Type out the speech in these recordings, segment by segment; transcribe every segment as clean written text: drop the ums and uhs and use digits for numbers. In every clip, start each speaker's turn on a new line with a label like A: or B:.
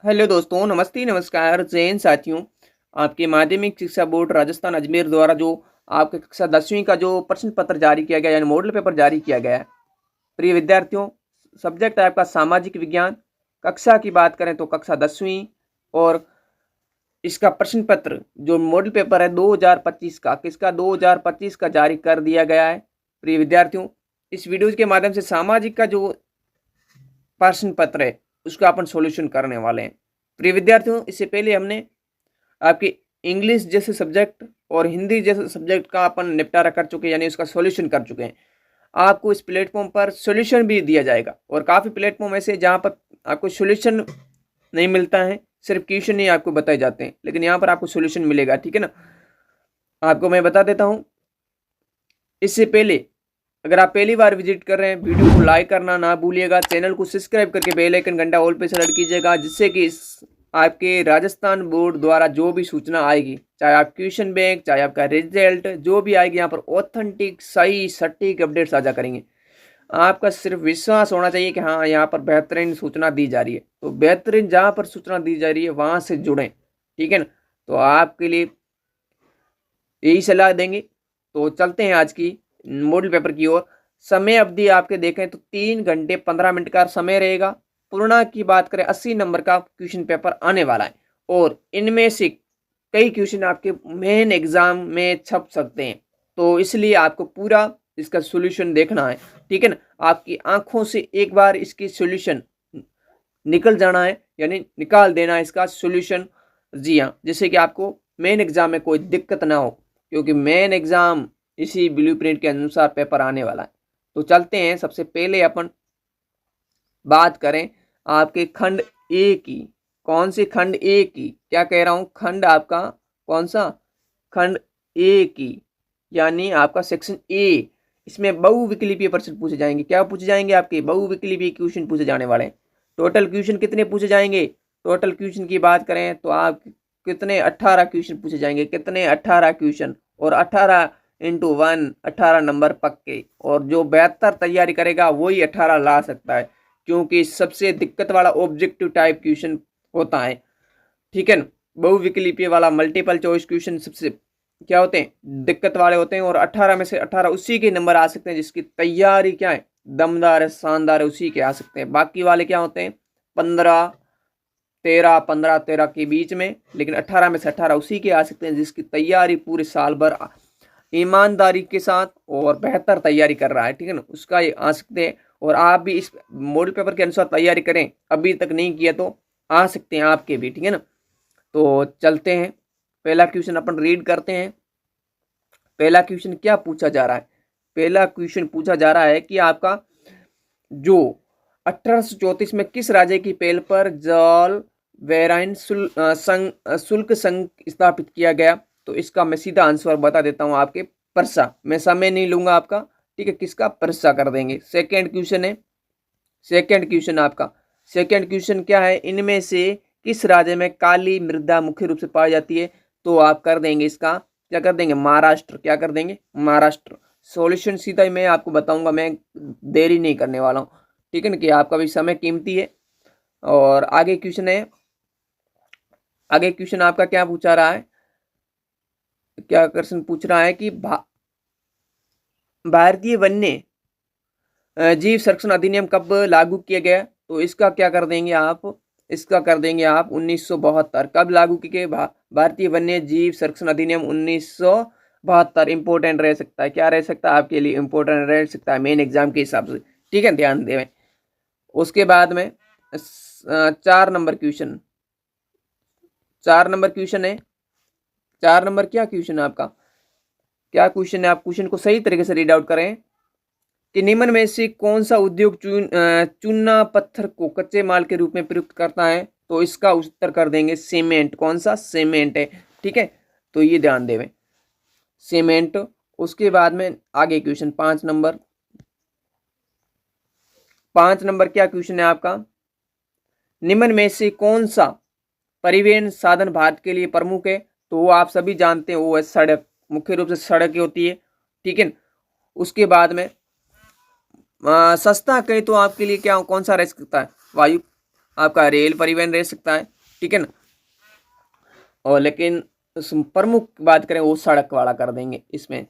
A: Hello दोस्तों, नमस्ते नमस्कार जय हिंद साथियों। आपके माध्यमिक शिक्षा बोर्ड राजस्थान अजमेर द्वारा जो आपके कक्षा 10वीं का जो प्रश्न पत्र जारी किया गया यानी मॉडल पेपर जारी किया गया है। प्रिय विद्यार्थियों, सब्जेक्ट है आपका सामाजिक विज्ञान। कक्षा की बात करें तो कक्षा 10वीं और इसका प्रश्न पत्र जो मॉडल पेपर है 2025 का किसका 2025 का जारी कर दिया गया है। प्रिय विद्यार्थियों, इस वीडियो के माध्यम से सामाजिक का जो प्रश्न पत्र है उसका अपन सॉल्यूशन करने वाले हैं। प्रिय विद्यार्थियों, इससे पहले हमने आपके इंग्लिश जैसे सब्जेक्ट और हिंदी जैसे सब्जेक्ट का अपन निपटारा कर चुके हैं, यानी उसका सॉल्यूशन कर चुके हैं। आपको इस प्लेटफॉर्म पर सॉल्यूशन भी दिया जाएगा और काफ़ी प्लेटफॉर्म ऐसे जहाँ पर आपको सॉल्यूशन नहीं मिलता है, सिर्फ क्वेश्चन ही आपको बताए जाते हैं, लेकिन यहाँ पर आपको सॉल्यूशन मिलेगा। ठीक है ना। आपको मैं बता देता हूँ इससे पहले, अगर आप पहली बार विजिट कर रहे हैं, वीडियो को लाइक करना ना भूलिएगा, चैनल को सब्सक्राइब करके बेल आइकन घंटा ऑल पे सेलेक्ट कीजिएगा, जिससे कि इस आपके राजस्थान बोर्ड द्वारा जो भी सूचना आएगी, चाहे आप क्वेश्चन बैंक, चाहे आपका रिजल्ट जो भी आएगी, यहाँ पर ऑथेंटिक सही सटीक अपडेट साझा करेंगे। आपका सिर्फ विश्वास होना चाहिए कि हाँ, यहाँ पर बेहतरीन सूचना दी जा रही है। तो बेहतरीन जहाँ पर सूचना दी जा रही है वहाँ से जुड़ें। ठीक है ना। तो आपके लिए यही सलाह देंगे। तो चलते हैं आज की मॉडल पेपर की ओर। समय अवधि आपके देखें तो 3 घंटे 15 मिनट का समय रहेगा। पूर्णा की बात करें 80 नंबर का क्वेश्चन पेपर आने वाला है और इनमें से कई क्वेश्चन आपके मेन एग्जाम में छप सकते हैं। तो इसलिए आपको पूरा इसका सॉल्यूशन देखना है। ठीक है ना। आपकी आंखों से एक बार इसकी सॉल्यूशन निकल जाना है, यानी निकाल देना है इसका सॉल्यूशन। जी हाँ, जिससे कि आपको मेन एग्जाम में कोई दिक्कत ना हो, क्योंकि मेन एग्जाम इसी ब्लूप्रिंट के अनुसार पेपर आने वाला है। तो चलते हैं, सबसे पहले अपन बात करें आपके खंड ए की। कौन सी खंड ए की, क्या कह रहा हूं, खंड आपका कौन सा, खंड ए की, यानी आपका सेक्शन ए। इसमें बहुविकल्पीय प्रश्न पूछे जाएंगे। क्या पूछे जाएंगे, आपके बहुविकल्पीय क्वेश्चन पूछे जाने वाले हैं। टोटल क्वेश्चन कितने पूछे जाएंगे, टोटल क्वेश्चन की बात करें तो आप कितने 18 क्वेश्चन पूछे जाएंगे। कितने 18 क्वेश्चन, और 18 इंटू 1 18 नंबर पक्के। और जो बेहतर तैयारी करेगा वही 18 ला सकता है, क्योंकि सबसे दिक्कत वाला ऑब्जेक्टिव टाइप क्वेश्चन होता है। ठीक है ना। बहुविकल्पीय वाला मल्टीपल चॉइस क्वेश्चन सबसे क्या होते हैं, दिक्कत वाले होते हैं। और 18 में से 18 उसी के नंबर आ सकते हैं जिसकी तैयारी क्या है, दमदार है, शानदार है, उसी के आ सकते हैं। बाकी वाले क्या होते हैं, 15 13 15 13 के बीच में, लेकिन 18 में से 18 उसी के आ सकते हैं जिसकी तैयारी पूरे साल भर ईमानदारी के साथ और बेहतर तैयारी कर रहा है। ठीक है ना, उसका ये आ सकते हैं। और आप भी इस मॉडल पेपर के अनुसार तैयारी करें, अभी तक नहीं किया तो आ सकते हैं आपके भी। ठीक है ना। तो चलते हैं, पहला क्वेश्चन अपन रीड करते हैं। पहला क्वेश्चन क्या पूछा जा रहा है, पहला क्वेश्चन पूछा जा रहा है कि आपका जो 1834 में किस राज्य की पहल पर जल वेराइन शुल्क संघ स्थापित किया गया। तो इसका मैं सीधा आंसर बता देता हूं आपके, परसा। मैं समय नहीं लूंगा आपका। ठीक है, किसका, परसा कर देंगे। सेकंड क्वेश्चन है, सेकंड क्वेश्चन आपका, सेकंड क्वेश्चन क्या है, इनमें से किस राज्य में काली मृदा मुख्य रूप से पाई जाती है। तो आप कर देंगे इसका, क्या कर देंगे, महाराष्ट्र। क्या कर देंगे, महाराष्ट्र। सॉल्यूशन सीधा ही मैं आपको बताऊंगा, मैं देरी नहीं करने वाला हूँ। ठीक है ना, कि आपका भी समय कीमती है। और आगे क्वेश्चन है, आगे क्वेश्चन आपका क्या पूछा रहा है, क्या क्वेश्चन पूछ रहा है कि भारतीय वन्य जीव संरक्षण अधिनियम कब लागू किया गया। तो इसका क्या कर देंगे आप, इसका कर देंगे आप 1972। कब लागू किए गए, भारतीय वन्य जीव संरक्षण अधिनियम 1972। इंपॉर्टेंट रह सकता है, क्या रह सकता है आपके लिए, इंपॉर्टेंट रह सकता है मेन एग्जाम के हिसाब से। ठीक है, ध्यान दें। उसके बाद में 4 नंबर क्वेश्चन, 4 नंबर क्वेश्चन है, 4 नंबर क्या क्वेश्चन है आपका, क्या क्वेश्चन है, आप क्वेश्चन को सही तरीके से रीड आउट करें कि निम्न में से कौन सा उद्योग चूना पत्थर को कच्चे माल के रूप में प्रयुक्त करता है। तो इसका उत्तर कर देंगे सीमेंट। कौन सा, सीमेंट है। ठीक है, तो ये ध्यान देवें, सीमेंट। उसके बाद में आगे क्वेश्चन 5 नंबर, 5 नंबर क्या क्वेश्चन है आपका, निम्न में से कौन सा परिवहन साधन भारत के लिए प्रमुख है। तो वो आप सभी जानते हैं, वो है सड़क। मुख्य रूप से सड़क ही होती है। ठीक है। उसके बाद में सस्ता कहे तो आपके लिए क्या, कौन सा रह सकता है, वायु, आपका रेल परिवहन रह सकता है। ठीक है ना। और लेकिन प्रमुख बात करें वो सड़क वाला कर देंगे इसमें।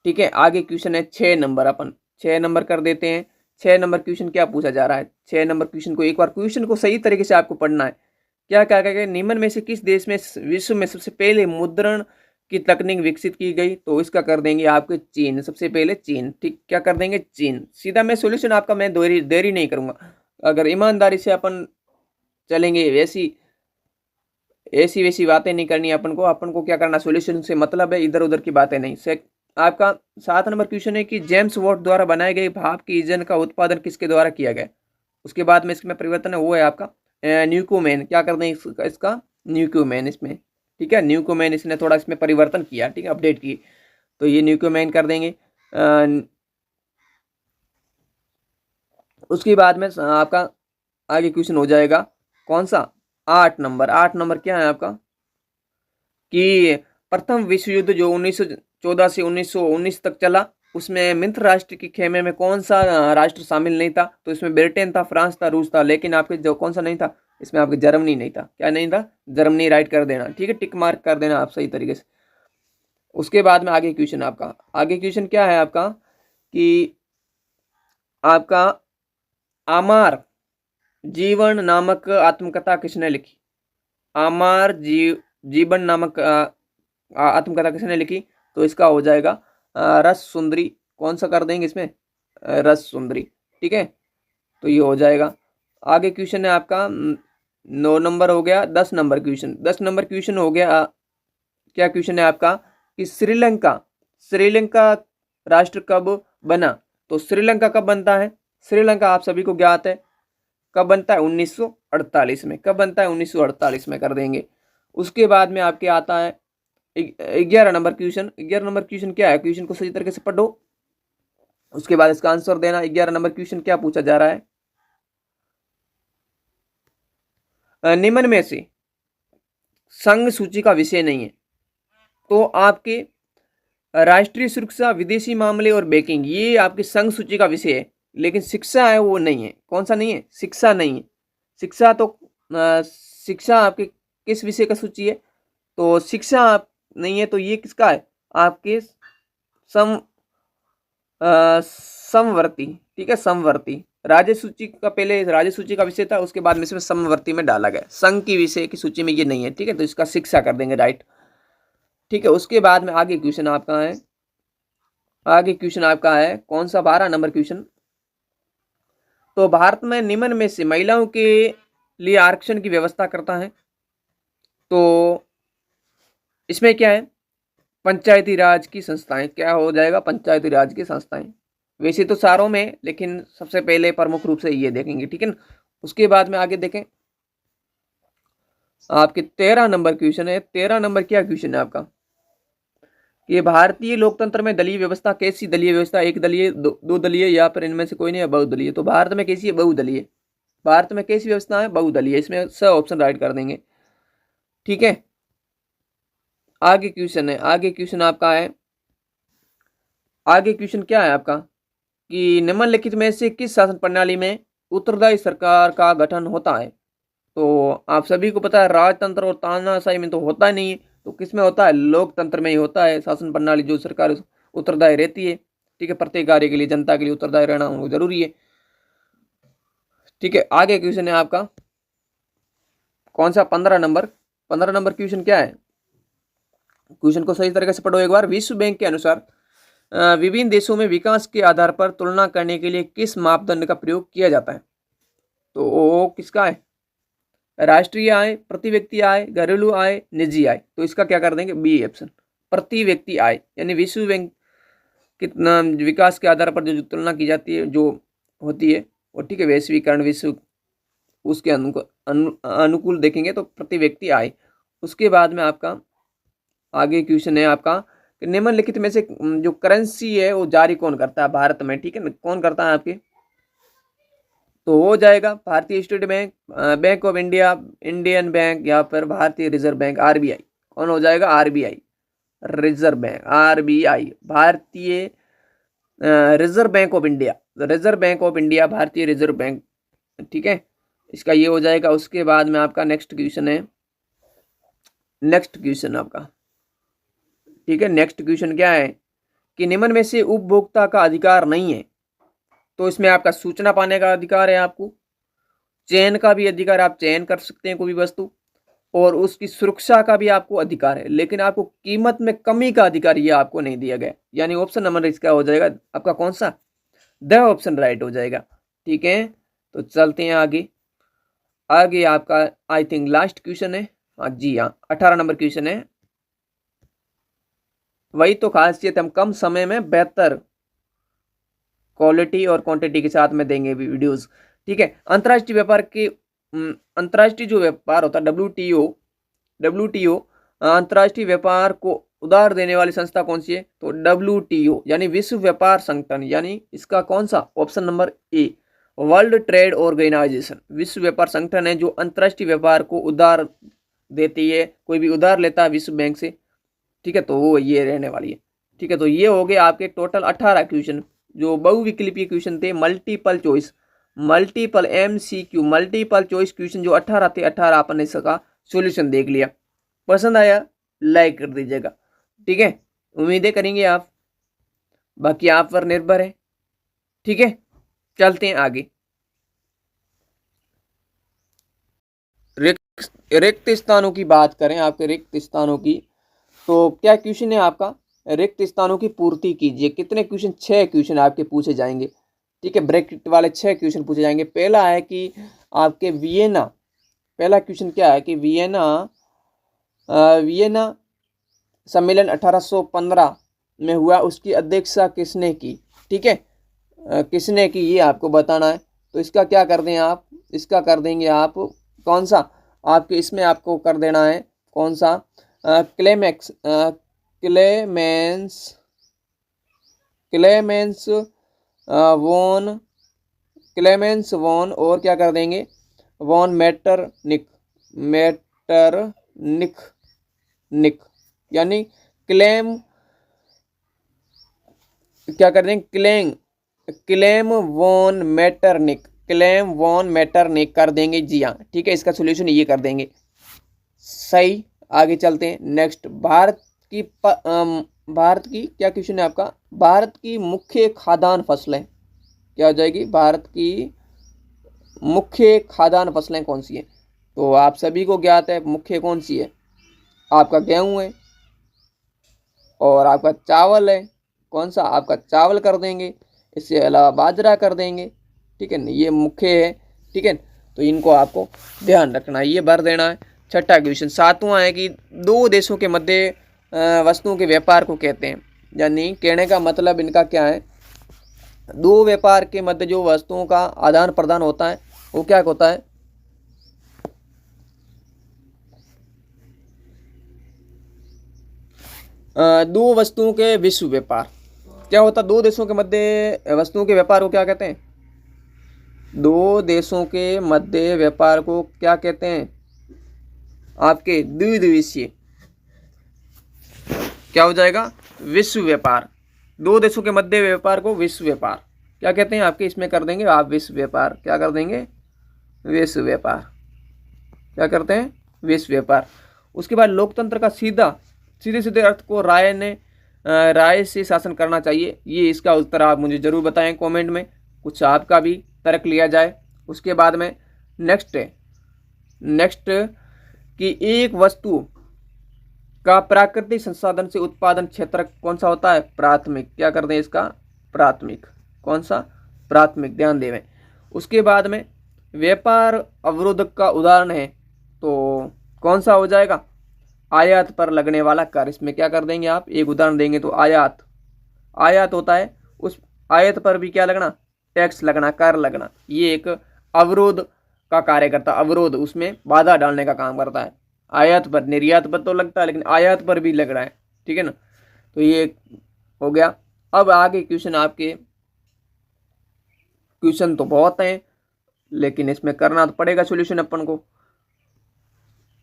A: ठीक है, आगे क्वेश्चन है 6 नंबर, अपन 6 नंबर कर देते हैं। 6 नंबर क्वेश्चन क्या पूछा जा रहा है, 6 नंबर क्वेश्चन को एक बार क्वेश्चन को सही तरीके से आपको पढ़ना है। क्या क्या क्या निम्न में से किस देश में विश्व में सबसे पहले मुद्रण की तकनीक विकसित की गई, तो इसका कर देंगे आपके चीन, सबसे पहले चीन। ठीक, क्या कर देंगे, चीन। सीधा मैं सॉल्यूशन आपका मैं देरी नहीं करूंगा। अगर ईमानदारी से अपन चलेंगे, वैसी ऐसी वैसी बातें नहीं करनी अपन को क्या करना, सॉल्यूशन से मतलब है, इधर उधर की बातें नहीं। से आपका 7 नंबर क्वेश्चन है कि जेम्स वॉट द्वारा बनाए गए भाप की इंजन का उत्पादन किसके द्वारा किया गया। उसके बाद में इसमें परिवर्तन है, वो है आपका न्यूकोमैन। क्या कर दें इसका न्यूकोमैन इसमें। ठीक है, न्यूकोमैन इसने थोड़ा इसमें परिवर्तन किया, ठीक है, अपडेट की, तो ये न्यूकोमैन कर देंगे। उसके बाद में आपका आगे क्वेश्चन हो जाएगा कौन सा, 8 नंबर। 8 नंबर क्या है आपका कि प्रथम विश्व युद्ध जो 1914 से 1919 तक चला, उसमें मित्र राष्ट्र के खेमे में कौन सा राष्ट्र शामिल नहीं था, तो इसमें ब्रिटेन था, फ्रांस था, रूस था, लेकिन आपके जो कौन सा नहीं था, इसमें आपके जर्मनी नहीं था। क्या नहीं था, जर्मनी। राइट कर देना, ठीक है, टिक मार्क कर देना आप सही तरीके से। उसके बाद में आगे क्वेश्चन आपका, आगे क्वेश्चन क्या है आपका कि आपका आमार जीवन नामक आत्मकथा किसने लिखी। आमार जीवन नामक आत्मकथा किसने लिखी, तो इसका हो जाएगा रस सुंदरी। कौन सा कर देंगे इसमें, रस सुंदरी। ठीक है, तो ये हो जाएगा। आगे क्वेश्चन है आपका 9 नंबर हो गया। 10 नंबर क्वेश्चन, 10 नंबर क्वेश्चन हो गया। क्या क्वेश्चन है आपका कि श्रीलंका राष्ट्र कब बना, तो श्रीलंका कब बनता है, श्रीलंका आप सभी को ज्ञात है कब बनता है, 1948 में। कब बनता है, 1948 में कर देंगे। उसके बाद में आपके आता है 11 नंबर क्वेश्चन। 11 नंबर क्वेश्चन क्या है, क्वेश्चन को सही तरीके से पढ़ो, उसके बाद इसका आंसर देना। 11 नंबर क्वेश्चन क्या पूछा जा रहा है, निम्न में से संघ सूची का विषय नहीं है, तो आपके राष्ट्रीय सुरक्षा, विदेशी मामले और बैंकिंग, ये आपकी संघ सूची का विषय है, लेकिन शिक्षा है वो नहीं है। कौन सा नहीं है, शिक्षा नहीं है। शिक्षा तो शिक्षा आपके किस विषय का सूची है, तो शिक्षा आप नहीं है, तो ये किसका है, आपके समवर्ती। ठीक है, समवर्ती। राज्य सूची का पहले राज्य सूची का विषय था, उसके बाद में इसमें समवर्ती में डाला गया, संघ की विषय की सूची में ये नहीं है। ठीक है, तो इसका शिक्षा कर देंगे, राइट। ठीक है, उसके बाद में आगे क्वेश्चन आपका है, आगे क्वेश्चन आपका है कौन सा, 12 नंबर क्वेश्चन। तो भारत में निम्न में से महिलाओं के लिए आरक्षण की व्यवस्था करता है, तो इसमें क्या है, पंचायती राज की संस्थाएं। क्या हो जाएगा, पंचायती राज की संस्थाएं। वैसे तो सारों में, लेकिन सबसे पहले प्रमुख रूप से ये देखेंगे। ठीक है ना। उसके बाद में आगे देखें, आपके 13 नंबर क्वेश्चन है। 13 नंबर क्या क्वेश्चन है आपका कि भारतीय लोकतंत्र में दलीय व्यवस्था कैसी, दलीय व्यवस्था एक दलीय, दो दलीय, या फिर इनमें से कोई नहीं है, बहुदलीय। तो भारत में कैसी है, बहुदलीय। भारत में कैसी व्यवस्था है, बहुदलीय। इसमें स ऑप्शन राइट कर देंगे। ठीक है, आगे क्वेश्चन है, आगे क्वेश्चन आपका है, आगे क्वेश्चन क्या है आपका कि निम्नलिखित में से किस शासन प्रणाली में उत्तरदायी सरकार का गठन होता है। तो आप सभी को पता है राजतंत्र और तानाशाही में तो होता नहीं है, तो किस में होता है, लोकतंत्र में ही होता है शासन प्रणाली, जो सरकार उत्तरदायी रहती है। ठीक है, प्रत्येक कार्य के लिए जनता के लिए उत्तरदायी रहना उनको जरूरी है। ठीक है, आगे क्वेश्चन है आपका कौन सा, 15 नंबर। 15 नंबर क्वेश्चन क्या है, क्वेश्चन को सही तरीके से पढ़ो एक बार। विश्व बैंक के अनुसार विभिन्न देशों में विकास के आधार पर तुलना करने के लिए किस मापदंड का प्रयोग किया जाता है, तो वो किसका है, राष्ट्रीय आय, प्रति व्यक्ति आय, घरेलू आय, निजी आय। तो इसका क्या कर देंगे, बी ऑप्शन, प्रति व्यक्ति आय। यानी विश्व बैंक कितना विकास के आधार पर जो तुलना की जाती है, जो होती है वो, ठीक है, वैश्वीकरण विश्व उसके अनुकूल देखेंगे तो प्रति व्यक्ति आय। उसके बाद में आपका आगे क्वेश्चन है आपका कि निम्नलिखित में से जो करेंसी है वो जारी कौन करता है भारत में। ठीक है, कौन करता है आपके, तो हो जाएगा भारतीय state bank, bank of India, Indian bank, या फिर भारतीय रिजर्व बैंक, आरबीआई। कौन हो जाएगा, आरबीआई, रिजर्व बैंक, आरबीआई, भारतीय reserve bank of India, reserve bank of India, भारतीय रिजर्व बैंक। ठीक है, इसका ये हो जाएगा। उसके बाद में आपका नेक्स्ट क्वेश्चन है नेक्स्ट क्वेश्चन आपका, ठीक है। नेक्स्ट क्वेश्चन क्या है कि निम्न में से उपभोक्ता का अधिकार नहीं है। तो इसमें आपका सूचना पाने का अधिकार है, आपको चयन का भी अधिकार, आप चयन कर सकते हैं कोई भी वस्तु, और उसकी सुरक्षा का भी आपको अधिकार है, लेकिन आपको कीमत में कमी का अधिकार ये आपको नहीं दिया गया। यानी ऑप्शन नंबर इसका हो जाएगा आपका कौन सा, द ऑप्शन राइट हो जाएगा, ठीक है। तो चलते हैं आगे। आगे आपका आई थिंक लास्ट क्वेश्चन है, हाँ जी हाँ, 18 नंबर क्वेश्चन है। वही तो खासियत, हम कम समय में बेहतर क्वालिटी और क्वांटिटी के साथ में देंगे वीडियोस, ठीक है। अंतर्राष्ट्रीय व्यापार के अंतर्राष्ट्रीय जो व्यापार होता है डब्ल्यूटीओ अंतर्राष्ट्रीय व्यापार को उधार देने वाली संस्था कौन सी है, तो डब्ल्यूटीओ यानी विश्व व्यापार संगठन, यानी इसका कौन सा, option number A, World Trade Organization. विश्व व्यापार संगठन है जो अंतर्राष्ट्रीय व्यापार को उधार देती है, कोई भी उधार लेता है विश्व बैंक से, ठीक है, तो वो ये रहने वाली है, ठीक है। तो ये हो गए आपके टोटल 18 क्वेश्चन जो बहुविकल्पीय क्वेश्चन थे, multiple choice, multiple MCQ, multiple choice question जो 18 थे, 18 अपन ने इसका सॉल्यूशन देख लिया। पसंद आया लाइक कर दीजिएगा, ठीक है। उम्मीदें करेंगे आप, बाकी आप पर निर्भर है, ठीक है। चलते हैं आगे। रिक्त स्थानों की बात करें, आपके रिक्त स्थानों की, तो क्या क्वेश्चन है आपका, रिक्त स्थानों की पूर्ति कीजिए। कितने क्वेश्चन, 6 क्वेश्चन आपके पूछे जाएंगे, ठीक है। ब्रैकेट वाले 6 क्वेश्चन पूछे जाएंगे। पहला है कि आपके वियना, पहला क्वेश्चन क्या है कि वियना सम्मेलन 1815 में हुआ, उसकी अध्यक्षता किसने की, ठीक है, किसने की ये आपको बताना है। तो इसका क्या कर दें आप, इसका कर देंगे आप कौन सा, आपके इसमें आपको कर देना है कौन सा, क्लेमेंस वॉन और क्या कर देंगे, वॉन मेटरनिक यानी क्लेम, क्या कर देंगे, क्लेम वॉन मेटरनिक कर देंगे, जी हाँ, ठीक है। इसका सॉल्यूशन ये कर देंगे, सही। आगे चलते हैं। नेक्स्ट, भारत की क्या क्वेश्चन है आपका, भारत की मुख्य खाद्यान्न फसलें क्या हो जाएगी, भारत की मुख्य खाद्यान्न फसलें कौन सी है। तो आप सभी को ज्ञात है मुख्य कौन सी है, आपका गेहूं है और आपका चावल है, कौन सा, आपका चावल कर देंगे, इससे अलावा बाजरा कर देंगे, ठीक है, ये मुख्य है, ठीक है। तो इनको आपको ध्यान रखना है, ये भर देना है। छठा क्वेश्चन, 7वां है कि दो देशों के मध्य वस्तुओं के व्यापार को कहते हैं, यानी कहने का मतलब इनका क्या है, दो व्यापार के मध्य जो वस्तुओं का आदान प्रदान होता है वो क्या होता है, दो वस्तुओं के विश्व व्यापार क्या होता है, दो देशों के मध्य वस्तुओं के व्यापार को क्या कहते हैं, दो देशों के मध्य व्यापार को क्या कहते हैं, आपके द्विदेशीय क्या हो जाएगा, विश्व व्यापार। दो देशों के मध्य व्यापार को विश्व व्यापार क्या कहते हैं, आपके इसमें कर देंगे आप विश्व व्यापार, क्या कर देंगे, विश्व व्यापार, क्या करते हैं, विश्व व्यापार। उसके बाद लोकतंत्र का सीधे सीधे अर्थ को राय से शासन करना चाहिए, ये इसका उत्तर आप मुझे जरूर बताएं कमेंट में, कुछ आपका भी तर्क लिया जाए। उसके बाद में नेक्स्ट कि एक वस्तु का प्राकृतिक संसाधन से उत्पादन क्षेत्र कौन सा होता है, प्राथमिक, क्या कर दें इसका, प्राथमिक, कौन सा, प्राथमिक, ध्यान देवें। उसके बाद में व्यापार अवरोधक का उदाहरण है तो कौन सा हो जाएगा, आयात पर लगने वाला कर। इसमें क्या कर देंगे आप, एक उदाहरण देंगे तो आयात होता है, उस आयात पर भी क्या लगना, टैक्स लगना, कर लगना, ये एक अवरोध का कार्य करता है, अवरोध उसमें बाधा डालने का काम करता है। आयात पर, निर्यात पर तो लगता है लेकिन आयात पर भी लग रहा है, ठीक है ना। तो ये हो गया। अब आगे क्वेश्चन, आपके क्वेश्चन तो बहुत हैं लेकिन इसमें करना तो पड़ेगा सॉल्यूशन अपन को।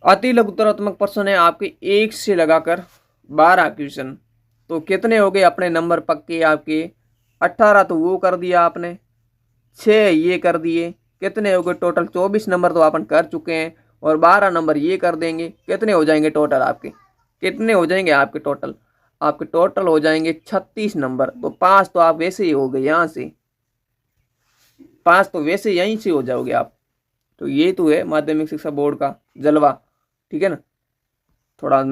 A: अति लघुतरात्मक प्रश्न है आपके 1 से लगाकर 12 क्वेश्चन, तो कितने हो गए अपने नंबर पक्के आपके, 18 तो वो कर दिया आपने, 6 ये कर दिए, कितने हो गए टोटल, 24 नंबर तो अपन कर चुके हैं। और 12 नंबर ये कर देंगे। कितने हो जाएंगे टोटल आपके, कितने हो जाएंगे आपके टोटल, आपके टोटल हो जाएंगे 36 नंबर। तो 5 तो आप वैसे ही हो गए यहाँ से, 5 तो वैसे यहीं से हो जाओगे आप। तो ये तो है माध्यमिक शिक्षा बोर्ड का जलवा, ठीक है ना। थोड़ा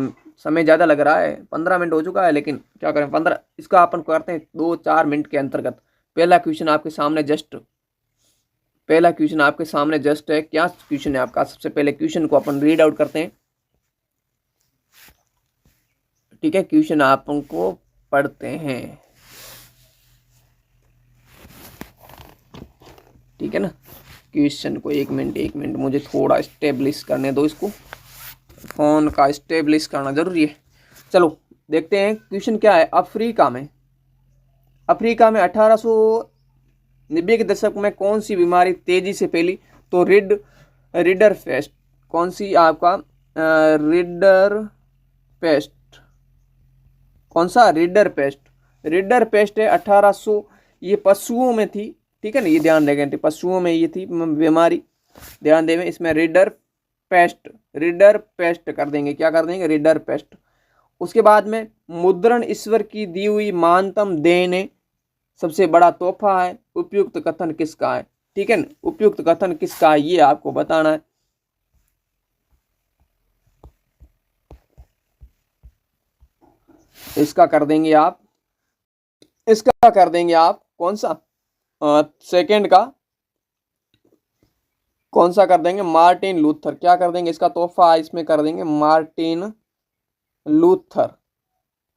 A: समय ज़्यादा लग रहा है, 15 मिनट हो चुका है, लेकिन क्या करें, 15 इसका अपन करते हैं 2-4 मिनट के अंतर्गत। पहला क्वेश्चन आपके सामने जस्ट, पहला क्वेश्चन आपके सामने जस्ट है। क्या क्वेश्चन है आपका, सबसे पहले क्वेश्चन को अपन रीड आउट करते हैं, ठीक है। क्वेश्चन आपको पढ़ते हैं, ठीक है ना। क्वेश्चन को एक मिनट मुझे थोड़ा स्टेब्लिश करने दो, इसको फोन का स्टेब्लिश करना जरूरी है। चलो देखते हैं क्वेश्चन क्या है। अफ्रीका में 1890 के दशक में कौन सी बीमारी तेजी से फैली। तो रीडर पेस्ट, कौन सी आपका रीडर पेस्ट, कौन सा रीडर पेस्ट, रीडर पेस्ट है 1800। ये पशुओं में थी, ठीक है ना, ये ध्यान रखें, पशुओं में ये थी बीमारी, ध्यान देवें। इसमें रीडर पेस्ट कर देंगे, क्या कर देंगे, रीडर पेस्ट। उसके बाद में मुद्रण ईश्वर की दी हुई महानतम देन है, सबसे बड़ा तोहफा है, उपयुक्त कथन किसका है, ठीक है ना, उपयुक्त कथन किसका है ये आपको बताना है। इसका कर देंगे आप, इसका कर देंगे आप कौन सा, सेकंड का कौन सा कर देंगे, मार्टिन लूथर। क्या कर देंगे, इसका तोहफा इसमें कर देंगे मार्टिन लूथर,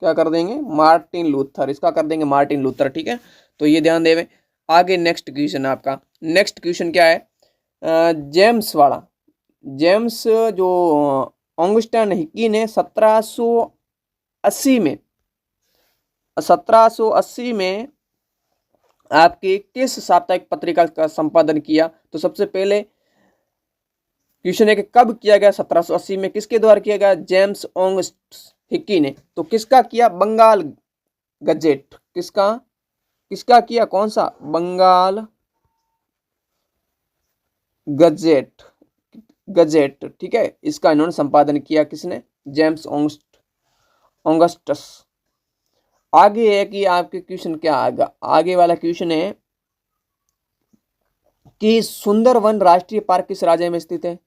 A: क्या कर देंगे, मार्टिन लूथर, इसका कर देंगे मार्टिन लूथर, ठीक है। तो ये ध्यान देवें। आगे नेक्स्ट क्वेश्चन आपका, नेक्स्ट क्वेश्चन क्या है, जेम्स वाला, जेम्स जो ऑगस्टाइन हिकी ने 1780 में 1780 में आपकी किस साप्ताहिक पत्रिका का संपादन किया। तो सबसे पहले क्वेश्चन है कि कब किया गया, 1780 में, किसके द्वारा किया गया, जेम्स ऑगस्ट हिक्की ने। तो किसका किया, बंगाल गजेट, किसका किया, कौन सा, बंगाल गजेट, ठीक है। इसका इन्होंने संपादन किया, किसने, जेम्स ऑगस्टस। आगे है कि आपके क्वेश्चन क्या आएगा, आगे वाला क्वेश्चन है कि सुंदरवन राष्ट्रीय पार्क किस राज्य में स्थित है।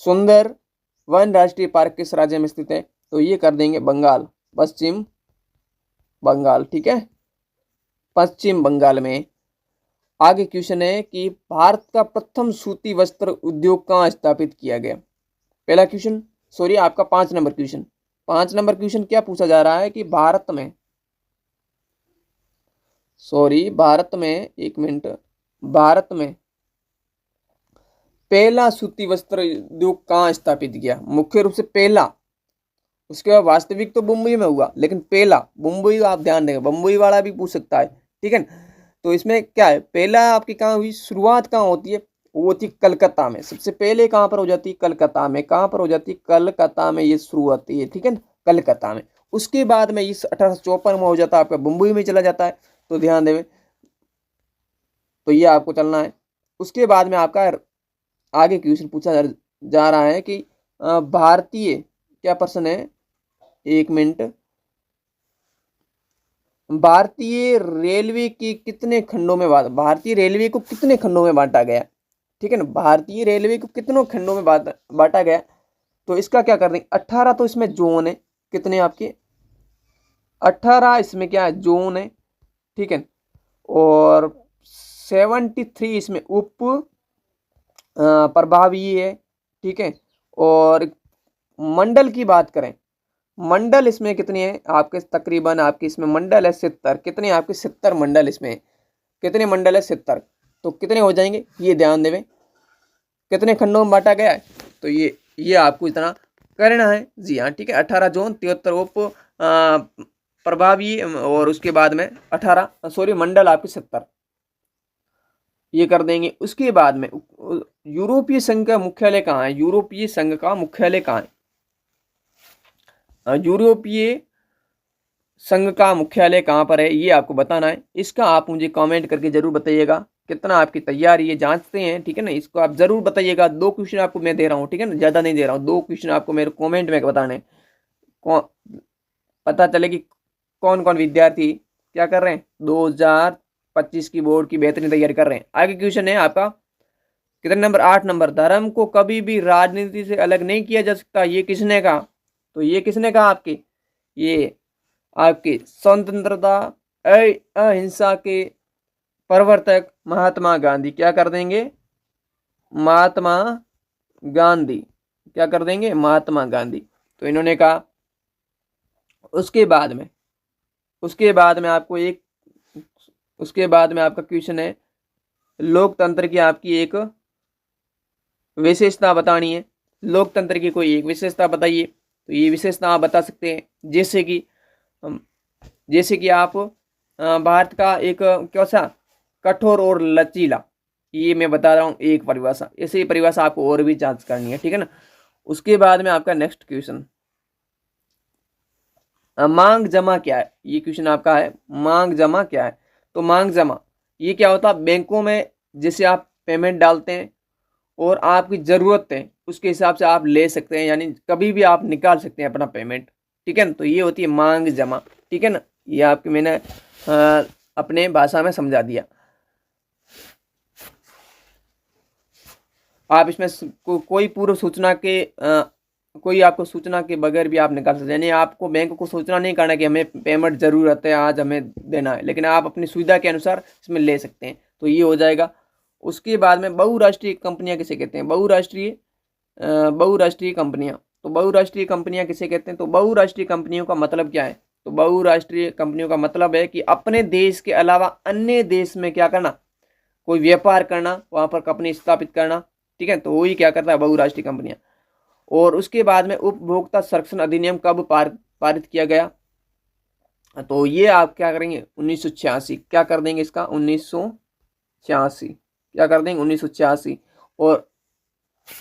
A: सुंदरवन राष्ट्रीय पार्क किस राज्य में स्थित है। तो ये कर देंगे बंगाल, पश्चिम बंगाल, ठीक है, पश्चिम बंगाल में। आगे क्वेश्चन है कि भारत का प्रथम सूती वस्त्र उद्योग कहाँ स्थापित किया गया। पहला क्वेश्चन, सॉरी आपका 5 नंबर क्वेश्चन, 5 नंबर क्वेश्चन क्या पूछा जा रहा है कि भारत में, सॉरी भारत में, एक मिनट, भारत में पहला सूती वस्त्र उद्योग कहाँ स्थापित किया, मुख्य रूप से पहला, उसके बाद वास्तविक तो मुंबई में हुआ, लेकिन पहला मुंबई, आप ध्यान देंगे मुंबई वाला भी पूछ सकता है, ठीक है। तो इसमें क्या है, पहला आपकी कहाँ हुई, शुरुआत कहाँ होती है, वो होती है कलकत्ता में। सबसे पहले कहाँ पर हो जाती है, कलकत्ता में, कहाँ पर हो जाती है, कलकत्ता में ये शुरू होती है, ठीक है ना, कलकत्ता में। उसके बाद में इस 1854 में हो जाता है आपका मुंबई में चला जाता है, तो ध्यान देवें। तो ये आपको चलना है। उसके बाद में आपका आगे क्वेश्चन पूछा जा रहा है कि भारतीय, क्या प्रश्न है, एक मिनट, भारतीय रेलवे की कितने खंडों में भारतीय रेलवे को कितने खंडों में बांटा गया, ठीक है ना, भारतीय रेलवे को कितनों खंडों में बांटा गया। तो इसका क्या कर देंगे, 18 तो इसमें जोन है, कितने आपके 18 इसमें क्या है, जोन है, ठीक है। और 73 इसमें उप प्रभावी है, ठीक है। और मंडल की बात करें, मंडल इसमें कितने हैं आपके, तकरीबन आपके इसमें मंडल है 70, कितने आपके 70 मंडल, इसमें कितने मंडल है, 70। तो कितने हो जाएंगे, ये ध्यान देवें, कितने खंडों में बांटा गया है। तो ये आपको इतना करना है, जी हाँ, ठीक है। 18 जोन, 73 उप प्रभावी, और उसके बाद में 18, सॉरी मंडल आपके 70, ये कर देंगे। उसके बाद में यूरोपीय संघ का मुख्यालय कहाँ है, यूरोपीय संघ का मुख्यालय कहाँ है, यूरोपीय संघ का मुख्यालय कहाँ पर है, ये आपको बताना है। इसका आप मुझे कमेंट करके जरूर बताइएगा। कितना आपकी तैयारी है जांचते हैं, ठीक है ना। इसको आप जरूर बताइएगा। 2 क्वेश्चन आपको मैं दे रहा हूँ, ठीक है ना, ज़्यादा नहीं दे रहा हूँ। 2 क्वेश्चन आपको मेरे कमेंट में बताने, कौन पता चले कि कौन कौन विद्यार्थी क्या कर रहे हैं, 2025 की बोर्ड की बेहतरीन तैयारी कर रहे हैं। आगे क्वेश्चन है आपका कितने नंबर, 8 नंबर। धर्म को कभी भी राजनीति से अलग नहीं किया जा सकता, ये किसने कहा? तो ये किसने कहा आपके, ये आपके स्वतंत्रता अहिंसा के प्रवर्तक महात्मा गांधी क्या कर देंगे, महात्मा गांधी क्या कर देंगे, महात्मा गांधी। तो इन्होंने कहा। उसके बाद में आपको एक, उसके बाद में आपका क्वेश्चन है लोकतंत्र की आपकी एक विशेषता बतानी है। लोकतंत्र की कोई एक विशेषता बताइए। तो ये विशेषता आप बता सकते हैं, जैसे कि आप भारत का एक कैसा कठोर और लचीला, ये मैं बता रहा हूँ एक परिभाषा। ऐसे ही परिभाषा आपको और भी जांच करनी है, ठीक है ना। उसके बाद में आपका नेक्स्ट क्वेश्चन, मांग जमा क्या है, ये क्वेश्चन आपका है, मांग जमा क्या है। तो मांग जमा ये क्या होता है, बैंकों में जैसे आप पेमेंट डालते हैं और आपकी ज़रूरत है उसके हिसाब से आप ले सकते हैं, यानी कभी भी आप निकाल सकते हैं अपना पेमेंट, ठीक है ना। तो ये होती है मांग जमा, ठीक है ना। ये आपकी मैंने अपने भाषा में समझा दिया। आप इसमें कोई पूर्व सूचना के कोई आपको सूचना के बगैर भी आप निकाल सकते हैं, यानी आपको बैंक को सूचना नहीं करना कि हमें पेमेंट ज़रूरत है, आज हमें देना है, लेकिन आप अपनी सुविधा के अनुसार इसमें ले सकते हैं। तो ये हो जाएगा। उसके बाद में बहुराष्ट्रीय कंपनियां किसे कहते हैं, बहुराष्ट्रीय कंपनियां। तो बहुराष्ट्रीय कंपनियां किसे कहते हैं, तो बहुराष्ट्रीय कंपनियों का मतलब क्या है। तो बहुराष्ट्रीय कंपनियों का मतलब है कि अपने देश के अलावा अन्य देश में क्या करना, कोई व्यापार करना, वहाँ पर कंपनी स्थापित करना, ठीक है। तो वही क्या करता है, बहुराष्ट्रीय कंपनियां। और उसके बाद में उपभोक्ता संरक्षण अधिनियम कब पारित किया गया, तो ये आप क्या करेंगे, 1986 क्या कर देंगे इसका, 1986 क्या कर देंगे, 1986 और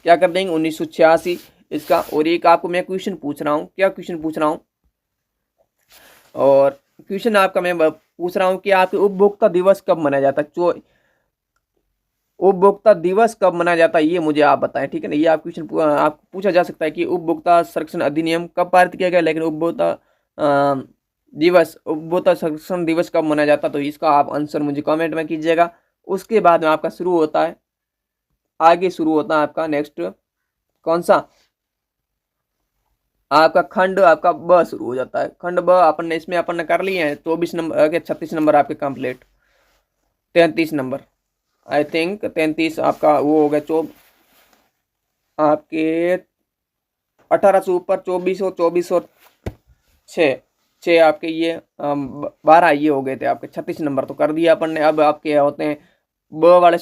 A: क्या कर देंगे 1986 इसका। और एक आपको मैं क्वेश्चन पूछ रहा हूँ, क्या क्वेश्चन पूछ रहा हूँ, और क्वेश्चन आपका मैं पूछ रहा हूँ कि आपके उपभोक्ता दिवस कब मनाया जाता है, उपभोक्ता दिवस कब मनाया जाता है, ये मुझे आप बताएं, ठीक है ना। ये आप क्वेश्चन आपको पूछा जा सकता है कि उपभोक्ता संरक्षण अधिनियम कब पारित किया गया, लेकिन उपभोक्ता संरक्षण दिवस कब मनाया जाता है। तो इसका आप आंसर मुझे कमेंट में कीजिएगा। उसके बाद में आपका शुरू होता है, आगे शुरू होता है आपका नेक्स्ट कौन सा, आपका खंड आपका ब शुरू हो जाता है। खंड ब अपन ने कर लिए हैं 24 नंबर के 36 नंबर आपके कंप्लीट, 33 नंबर आई थिंक 33 आपका वो हो गया। आपके 18 से ऊपर 24 और 24 और 6 आपके ये 12 ये हो गए थे आपके 36 नंबर तो कर दिया अपन ने। अब आपके होते हैं ब वाला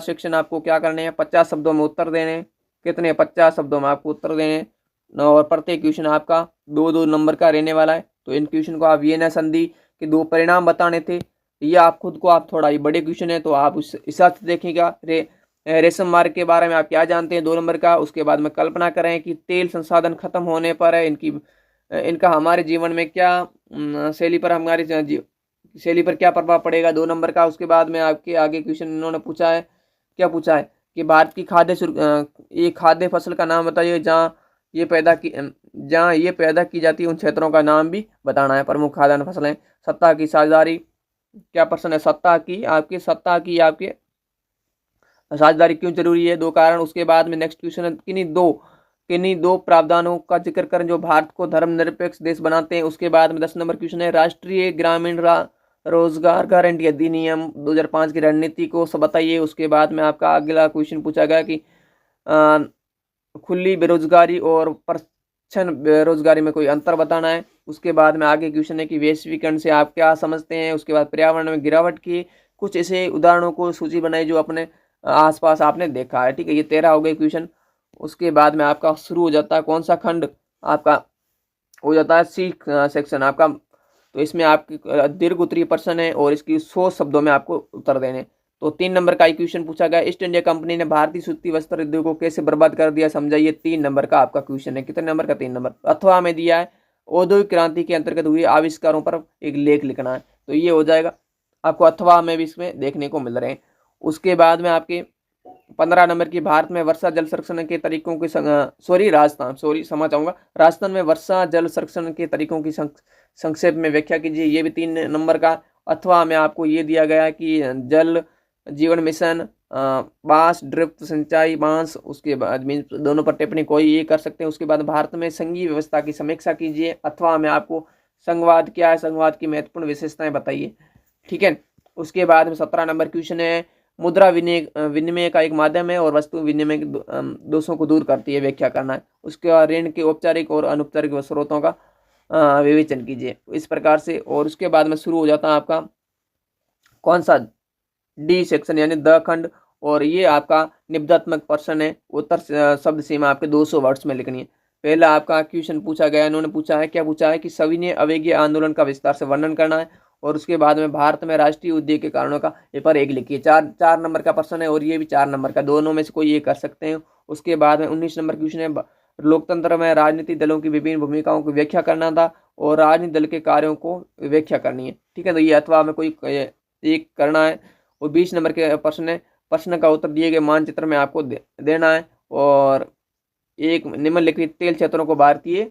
A: सेक्शन आपको क्या करने हैं, 50 शब्दों में उत्तर देने, कितने 50 शब्दों में आपको उत्तर देने, और प्रत्येक क्वेश्चन आपका 2-2 नंबर का रहने वाला है। तो इन क्वेश्चन को आप वियना संधि के 2 परिणाम बताने थे, ये आप खुद को आप थोड़ा ये बड़े क्वेश्चन है तो आप उस हिसाब से देखिएगा। रेशम मार्ग के बारे में आप क्या जानते हैं 2 नंबर का। उसके बाद में कल्पना करें कि तेल संसाधन खत्म होने पर है इनका हमारे जीवन में क्या शैली पर क्या प्रभाव पड़ेगा, 2 नंबर का। उसके बाद में आपके आगे क्वेश्चन इन्होंने पूछा है, क्या पूछा है कि भारत की खाद्य फसल का नाम बताइए जहाँ ये पैदा की जाती है, उन क्षेत्रों का नाम भी बताना है। प्रमुख खाद्यान्न फसलें, सत्ता की साझेदारी, क्या प्रश्न है, सत्ता की आपके साझेदारी क्यों जरूरी है, 2 कारण। उसके बाद में नेक्स्ट क्वेश्चन है किन्हीं दो प्रावधानों का जिक्र करें जो भारत को धर्मनिरपेक्ष देश बनाते हैं। उसके बाद में 10 नंबर क्वेश्चन है राष्ट्रीय ग्रामीण रोजगार गारंटी अधिनियम 2005 की रणनीति को सब बताइए। उसके बाद में आपका अगला क्वेश्चन पूछा गया कि खुली बेरोजगारी और प्रच्छन्न बेरोजगारी में कोई अंतर बताना है। उसके बाद में आगे क्वेश्चन है कि वैश्वीकरण से आप क्या समझते हैं। उसके बाद पर्यावरण में गिरावट की कुछ ऐसे उदाहरणों को सूची बनाई जो अपने आसपास आपने देखा है, ठीक है। ये 13 हो गए क्वेश्चन। उसके बाद में आपका शुरू हो जाता है कौन सा खंड, आपका हो जाता है सी सेक्शन आपका। तो इसमें आपकी दीर्घ उत्तरीय प्रश्न है और इसकी 100 शब्दों में आपको उत्तर देने। तो 3 नंबर का क्वेश्चन पूछा गया, ईस्ट इंडिया कंपनी ने भारतीय सूती वस्त्र उद्योग को कैसे बर्बाद कर दिया समझाइए। 3 नंबर का आपका क्वेश्चन है, कितने नंबर का, 3 नंबर। अथवा में दिया है औद्योगिक क्रांति के अंतर्गत हुए आविष्कारों पर एक लेख लिखना है, तो ये हो जाएगा। आपको अथवा में भी इसमें देखने को मिल रहे हैं। उसके बाद में आपके 15 नंबर की भारत में वर्षा जल संरक्षण के तरीकों की क्षमा चाहूँगा, राजस्थान में वर्षा जल संरक्षण के तरीकों की संक्षेप में व्याख्या कीजिए। ये भी 3 नंबर का। अथवा में आपको ये दिया गया है कि जल जीवन मिशन, बांस ड्रिप सिंचाई बांस, उसके बाद मीन दोनों पर टिप्पणी कोई ये कर सकते हैं। उसके बाद भारत में संघीय व्यवस्था की समीक्षा कीजिए। अथवा में आपको संघवाद क्या है, संघवाद की महत्वपूर्ण विशेषताएं बताइए। ठीक है। उसके बाद में 17 नंबर क्वेश्चन है, मुद्रा विनिमय का एक माध्यम है और वस्तु विनिमय के दोषों को दूर करती है, व्याख्या करना है। उसके बाद ऋण के औपचारिक और अनौपचारिक स्रोतों का विवेचन कीजिए, इस प्रकार से। और उसके बाद में शुरू हो जाता है आपका कौन सा, डी सेक्शन यानी द खंड, और ये आपका निबंधात्मक प्रश्न है। उत्तर शब्द सीमा आपके 200 वर्ड्स में लिखनी है। पहला आपका क्वेश्चन पूछा गया, इन्होंने पूछा है, क्या पूछा है कि सविनय अवज्ञा आंदोलन का विस्तार से वर्णन करना है। और उसके बाद में भारत में राष्ट्रीय उद्योग के कारणों का पेपर एक लिखिए। चार नंबर का प्रश्न है और ये भी 4 नंबर का, दोनों में से कोई ये कर सकते हैं। उसके बाद में 19 नंबर क्वेश्चन है, लोकतंत्र में राजनीतिक दलों की विभिन्न भूमिकाओं की व्याख्या करना था और राजनीतिक दल के कार्यों को व्याख्या करनी है। ठीक है, तो ये अथवा में कोई एक करना है। और 20 नंबर के प्रश्न है, प्रश्न का उत्तर दिए गए मानचित्र में आपको देना है और एक निम्नलिखित तेल क्षेत्रों को भारतीय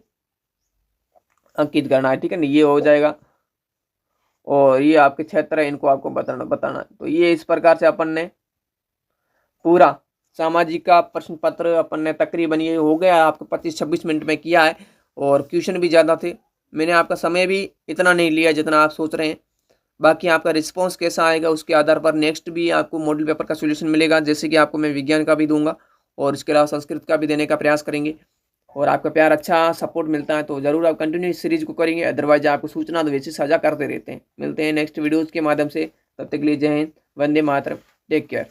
A: अंकित करना है। ठीक है ना, ये हो जाएगा। और ये आपके क्षेत्र है, इनको आपको बताना है। तो ये इस प्रकार से अपन ने पूरा सामाजिक का प्रश्न पत्र अपन ने तकरीबन ये हो गया आपको 25-26 मिनट में किया है। और क्वेश्चन भी ज़्यादा थे, मैंने आपका समय भी इतना नहीं लिया जितना आप सोच रहे हैं। बाकी आपका रिस्पांस कैसा आएगा उसके आधार पर नेक्स्ट भी आपको मॉडल पेपर का सॉल्यूशन मिलेगा, जैसे कि आपको मैं विज्ञान का भी दूंगा और इसके अलावा संस्कृत का भी देने का प्रयास करेंगे। और आपका प्यार अच्छा सपोर्ट मिलता है तो ज़रूर आप कंटिन्यू इस सीरीज को करेंगे, अदरवाइज आपको सूचना तो वैसे साझा करते रहते हैं। मिलते हैं नेक्स्ट वीडियोज़ के माध्यम से, तब तक के लिए जय हिंद, वंदे मातरम, टेक केयर।